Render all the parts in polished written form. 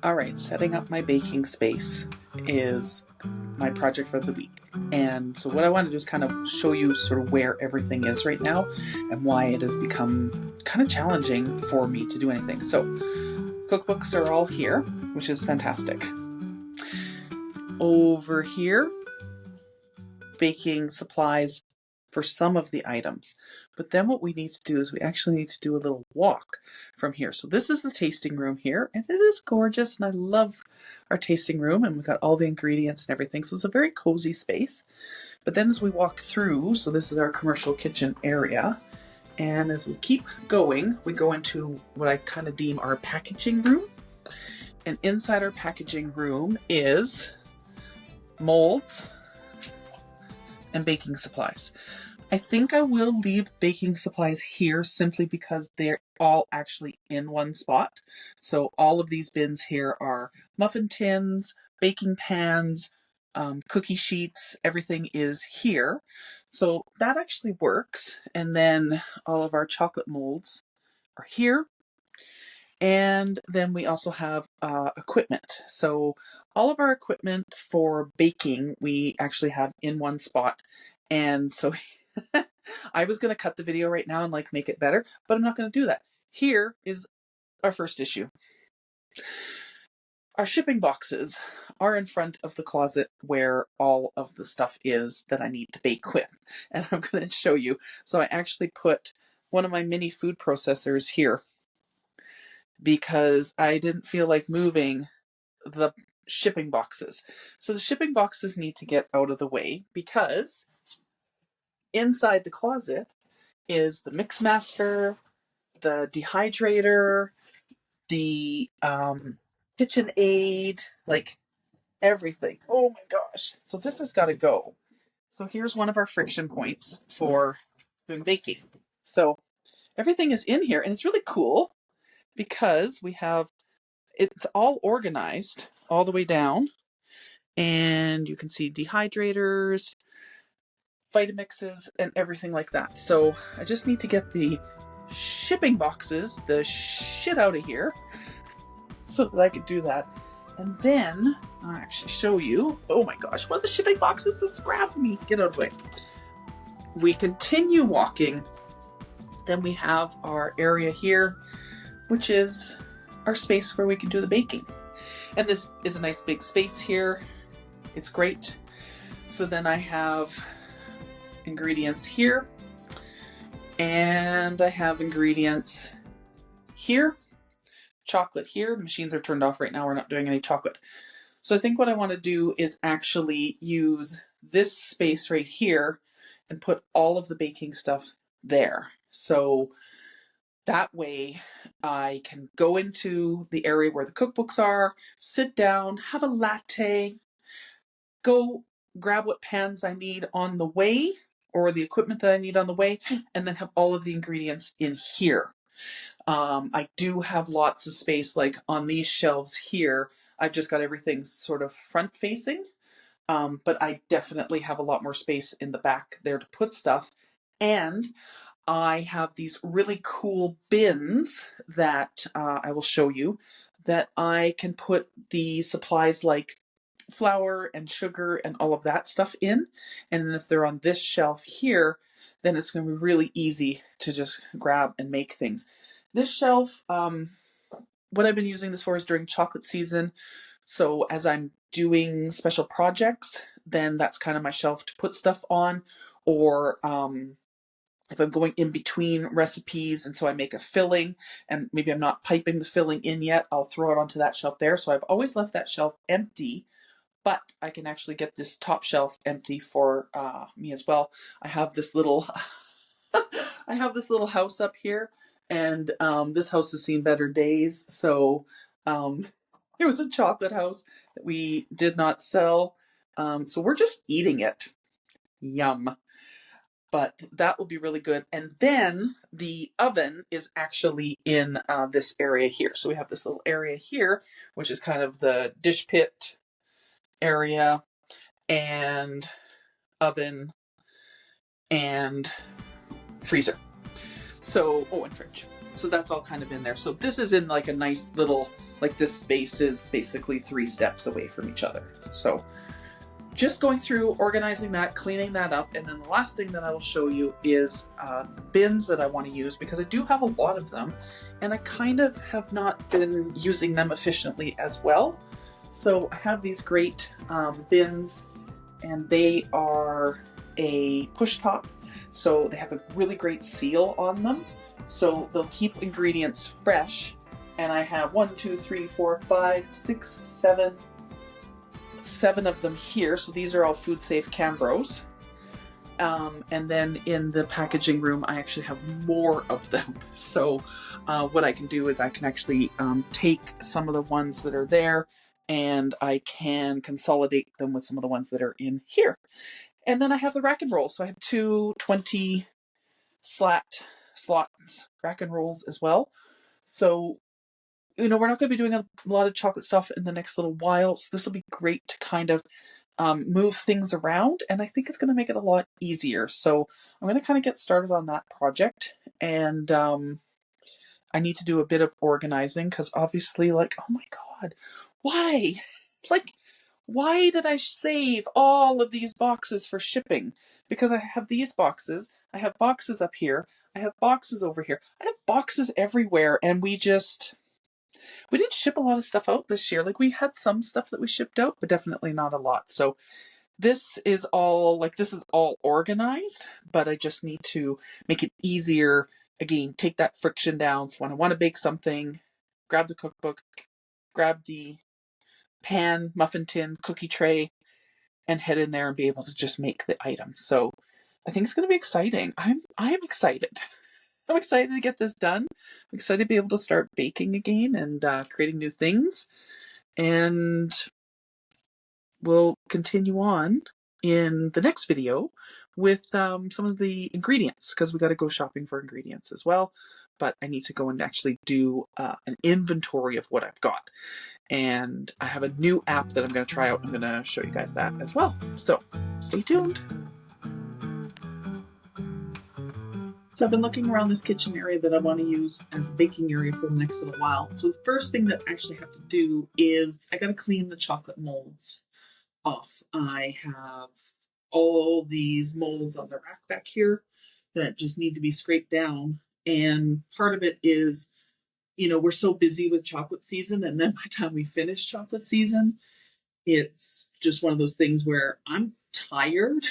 All right, setting up my baking space is my project for the week. And so what I want to do is kind of show you sort of where everything is right now and why it has become kind of challenging for me to do anything. So cookbooks are all here, which is fantastic. Over here, baking supplies for some of the items. But then what we need to do is we actually need to do a little walk from here. So this is the tasting room here, and it is gorgeous, and I love our tasting room, and we've got all the ingredients and everything. So it's a very cozy space. But then as we walk through, so this is our commercial kitchen area, and as we keep going, we go into what I kind of deem our packaging room. And inside our packaging room is molds and baking supplies. I think I will leave baking supplies here simply because they're all actually in one spot. So all of these bins here are muffin tins, baking pans, cookie sheets, everything is here. So that actually works. And then all of our chocolate molds are here. And then we also have equipment. So all of our equipment for baking, we actually have in one spot. And so I was going to cut the video right now and make it better, but I'm not going to do that. Here is our first issue. Our shipping boxes are in front of the closet where all of the stuff is that I need to bake with. And I'm going to show you. So I actually put one of my mini food processors here because I didn't feel like moving the shipping boxes. So the shipping boxes need to get out of the way because inside the closet is the Mixmaster, the dehydrator, the KitchenAid, everything. Oh my gosh. So this has got to go. So here's one of our friction points for doing baking. So everything is in here, and it's really cool because it's all organized all the way down, and you can see dehydrators, Vitamixes, and everything like that. So I just need to get the shipping boxes the shit out of here so that I can do that. And then I'll actually show you. Oh my gosh, one of the shipping boxes just grabbed me. Get out of the way. We continue walking. Then we have our area here, which is our space where we can do the baking. And this is a nice big space here. It's great. So then I have ingredients here, and I have ingredients here, chocolate here. The machines are turned off right now. We're not doing any chocolate. So I think what I want to do is actually use this space right here and put all of the baking stuff there. So that way I can go into the area where the cookbooks are, sit down, have a latte, go grab what pans I need on the way or the equipment that I need on the way, and then have all of the ingredients in here. I do have lots of space, like on these shelves here. I've just got everything sort of front facing, but I definitely have a lot more space in the back there to put stuff. And I have these really cool bins that I will show you that I can put the supplies like flour and sugar and all of that stuff in. And then if they're on this shelf here, then it's going to be really easy to just grab and make things. This shelf, what I've been using this for is during chocolate season. So as I'm doing special projects, then that's kind of my shelf to put stuff on. Or if I'm going in between recipes and so I make a filling and maybe I'm not piping the filling in yet, I'll throw it onto that shelf there. So I've always left that shelf empty, but I can actually get this top shelf empty for me as well. I have this little I have this little house up here, and this house has seen better days. So it was a chocolate house that we did not sell. So we're just eating it. Yum. But that will be really good. And then the oven is actually in this area here. So we have this little area here, which is kind of the dish pit area and oven and freezer. So, and fridge. So that's all kind of in there. So this is in like a nice little like this space is basically 3 steps away from each other. So just going through, organizing that, cleaning that up, and then the last thing that I will show you is bins that I want to use, because I do have a lot of them, and I kind of have not been using them efficiently as well. So I have these great bins, and they are a push top, so they have a really great seal on them, so they'll keep ingredients fresh. And I have 1, 2, 3, 4, 5, 6, 7 of them here. So these are all food safe Cambros. And then in the packaging room, I actually have more of them. So what I can do is I can actually take some of the ones that are there, and I can consolidate them with some of the ones that are in here. And then I have the rack and roll. So I have 2 20 slots rack and rolls as well. So we're not going to be doing a lot of chocolate stuff in the next little while, so this will be great to kind of move things around, and I think it's going to make it a lot easier. So I'm going to kind of get started on that project, and I need to do a bit of organizing, because obviously, like, oh my god, why? Like, why did I save all of these boxes for shipping? Because I have these boxes, I have boxes up here, I have boxes over here, I have boxes everywhere, and we didn't ship a lot of stuff out this year. Like, we had some stuff that we shipped out, but definitely not a lot. So this is all organized, but I just need to make it easier. Again, take that friction down. So when I want to bake something, grab the cookbook, grab the pan, muffin tin, cookie tray, and head in there and be able to just make the item. So I think it's going to be exciting. I'm excited. I'm excited to get this done. I'm excited to be able to start baking again and creating new things. And we'll continue on in the next video with some of the ingredients, because we got to go shopping for ingredients as well. But I need to go and actually do an inventory of what I've got. And I have a new app that I'm going to try out. I'm going to show you guys that as well. So stay tuned. So I've been looking around this kitchen area that I want to use as a baking area for the next little while. So the first thing that I actually have to do is I got to clean the chocolate molds off. I have all these molds on the rack back here that just need to be scraped down. And part of it is, we're so busy with chocolate season, and then by the time we finish chocolate season, it's just one of those things where I'm tired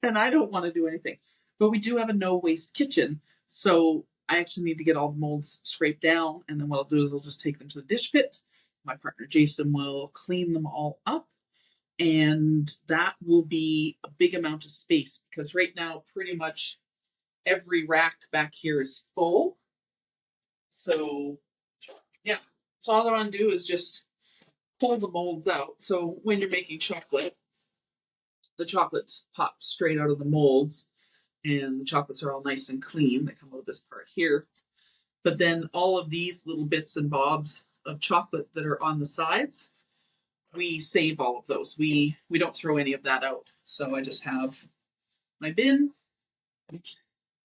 and I don't want to do anything. But we do have a no-waste kitchen, so I actually need to get all the molds scraped down, and then what I'll do is I'll just take them to the dish pit. My partner Jason will clean them all up, and that will be a big amount of space, because right now pretty much every rack back here is full. So yeah, so all I want to do is just pull the molds out. So when you're making chocolate, the chocolates pop straight out of the molds, and the chocolates are all nice and clean. They come out of this part here. But then all of these little bits and bobs of chocolate that are on the sides, we save all of those. We don't throw any of that out. So I just have my bin.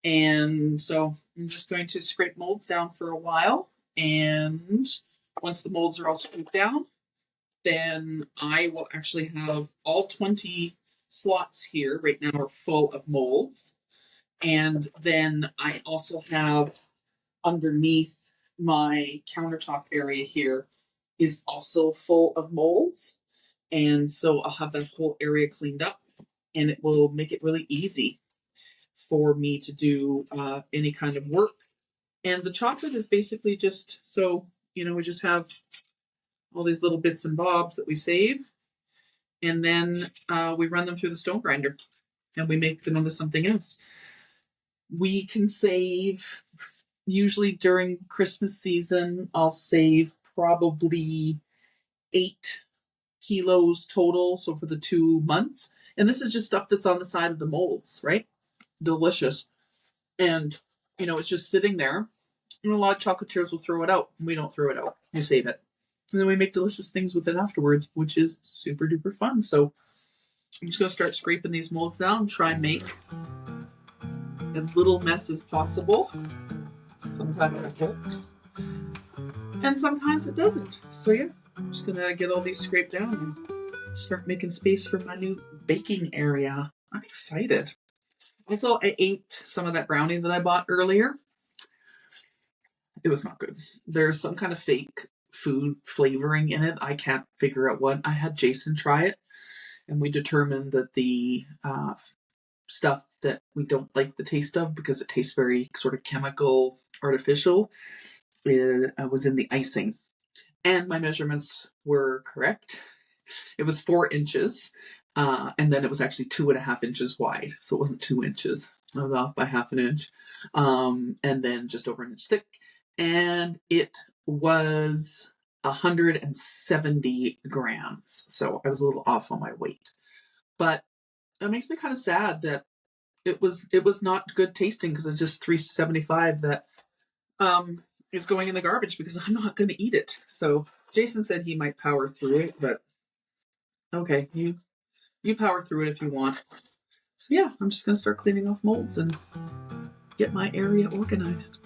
And so I'm just going to scrape molds down for a while. And once the molds are all scraped down, then I will actually have all 20 slots here right now are full of molds. And then I also have underneath my countertop area here is also full of molds. And so I'll have that whole area cleaned up, and it will make it really easy for me to do any kind of work. And the chocolate is basically just, so, we just have all these little bits and bobs that we save. And then we run them through the stone grinder, and we make them into something else. We can save, usually during Christmas season, I'll save probably 8 kilos total. So for the 2 months. And this is just stuff that's on the side of the molds, right? Delicious. And, it's just sitting there. And a lot of chocolatiers will throw it out. We don't throw it out. We save it. And then we make delicious things with it afterwards, which is super duper fun. So I'm just going to start scraping these molds down and try and make as little mess as possible. Sometimes it works. and sometimes it doesn't. So yeah, I'm just gonna get all these scraped down and start making space for my new baking area. I'm excited. Also, I ate some of that brownie that I bought earlier. It was not good. There's some kind of fake food flavoring in it. I can't figure out what. I had Jason try it, and we determined that the stuff that we don't like the taste of because it tastes very sort of chemical, artificial, was in the icing. And my measurements were correct. It was 4 inches, and then it was actually 2.5 inches wide. So it wasn't 2 inches. I was off by half an inch. And then just over an inch thick. And it was 170 grams. So I was a little off on my weight. But it makes me kind of sad that it was not good tasting because it's just 375 that is going in the garbage because I'm not going to eat it. So Jason said he might power through it, but okay, you power through it if you want. So yeah, I'm just going to start cleaning off molds and get my area organized.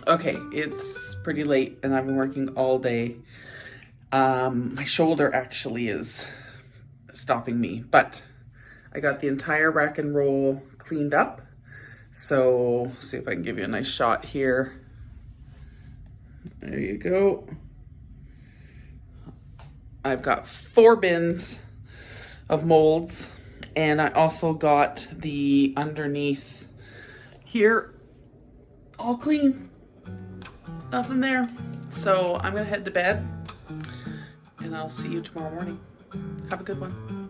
Okay, it's pretty late and I've been working all day. My shoulder actually is stopping me, but I got the entire rack and roll cleaned up. So see if I can give you a nice shot here. There you go. I've got 4 bins of molds, and I also got the underneath here all clean. Nothing there. So I'm gonna head to bed and I'll see you tomorrow morning. Have a good one.